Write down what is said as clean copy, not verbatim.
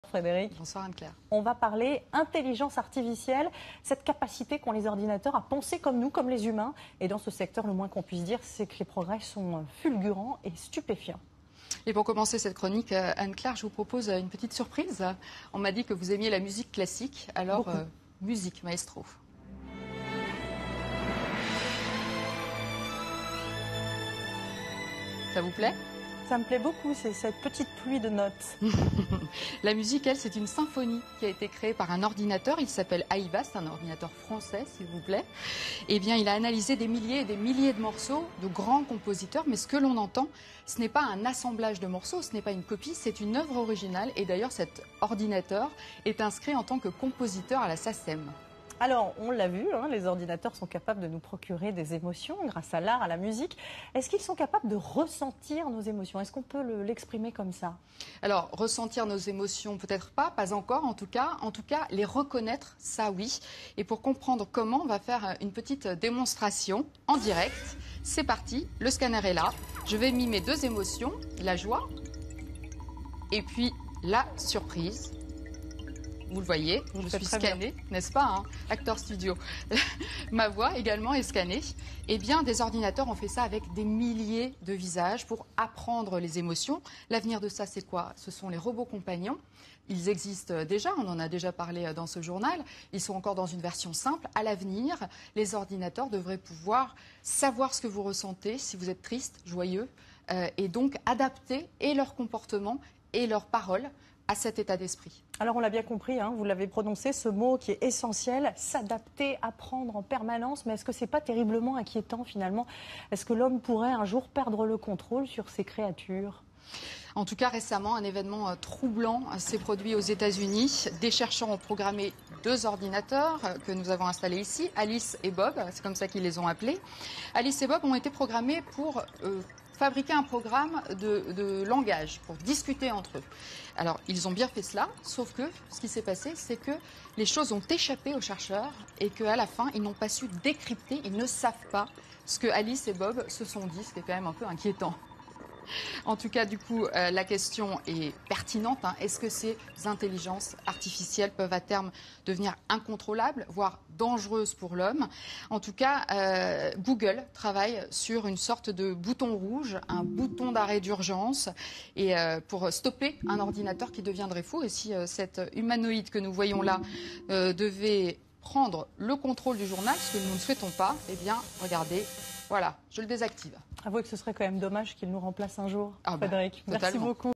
Frédéric. Bonsoir Anne-Claire. On va parler intelligence artificielle, cette capacité qu'ont les ordinateurs à penser comme nous, comme les humains. Et dans ce secteur, le moins qu'on puisse dire, c'est que les progrès sont fulgurants et stupéfiants. Et pour commencer cette chronique, Anne-Claire, je vous propose une petite surprise. On m'a dit que vous aimiez la musique classique, alors musique, maestro. Ça vous plaît ? Ça me plaît beaucoup, c'est cette petite pluie de notes. La musique, elle, c'est une symphonie qui a été créée par un ordinateur. Il s'appelle AIVA, c'est un ordinateur français, s'il vous plaît. Eh bien, il a analysé des milliers et des milliers de morceaux de grands compositeurs. Mais ce que l'on entend, ce n'est pas un assemblage de morceaux, ce n'est pas une copie, c'est une œuvre originale. Et d'ailleurs, cet ordinateur est inscrit en tant que compositeur à la SACEM. Alors, on l'a vu, les ordinateurs sont capables de nous procurer des émotions grâce à l'art, à la musique. Est-ce qu'ils sont capables de ressentir nos émotions? Est-ce qu'on peut l'exprimer comme ça? Alors, ressentir nos émotions, peut-être pas encore en tout cas. En tout cas, les reconnaître, ça oui. Et pour comprendre comment, on va faire une petite démonstration en direct. C'est parti, le scanner est là. Je vais mimer deux émotions, la joie et puis la surprise. Vous le voyez, je suis scannée, n'est-ce pas, Acteur Studio. Ma voix également est scannée. Eh bien, des ordinateurs ont fait ça avec des milliers de visages pour apprendre les émotions. L'avenir de ça, c'est quoi? Ce sont les robots compagnons. Ils existent déjà, on en a déjà parlé dans ce journal. Ils sont encore dans une version simple. À l'avenir, les ordinateurs devraient pouvoir savoir ce que vous ressentez, si vous êtes triste, joyeux, et donc adapter et leur comportement et leurs paroles à cet état d'esprit. Alors on l'a bien compris, vous l'avez prononcé, ce mot qui est essentiel, s'adapter, apprendre en permanence, mais est-ce que c'est pas terriblement inquiétant finalement? Est-ce que l'homme pourrait un jour perdre le contrôle sur ses créatures? En tout cas, récemment, un événement troublant s'est produit aux États-Unis. Des chercheurs ont programmé deux ordinateurs que nous avons installés ici, Alice et Bob, c'est comme ça qu'ils les ont appelés. Alice et Bob ont été programmés pour fabriquer un programme de langage, pour discuter entre eux. Alors, ils ont bien fait cela, sauf que ce qui s'est passé, c'est que les choses ont échappé aux chercheurs et qu'à la fin, ils n'ont pas su décrypter, ils ne savent pas ce que Alice et Bob se sont dit. C'était quand même un peu inquiétant. En tout cas, du coup, la question est pertinente. Est-ce que ces intelligences artificielles peuvent à terme devenir incontrôlables, voire dangereuses pour l'homme? En tout cas, Google travaille sur une sorte de bouton rouge, un bouton d'arrêt d'urgence, et pour stopper un ordinateur qui deviendrait fou. Et si cet humanoïde que nous voyons là devait prendre le contrôle du journal, ce que nous ne souhaitons pas, eh bien, regardez, voilà, je le désactive. Avouez que ce serait quand même dommage qu'il nous remplace un jour, Frédéric. Merci beaucoup.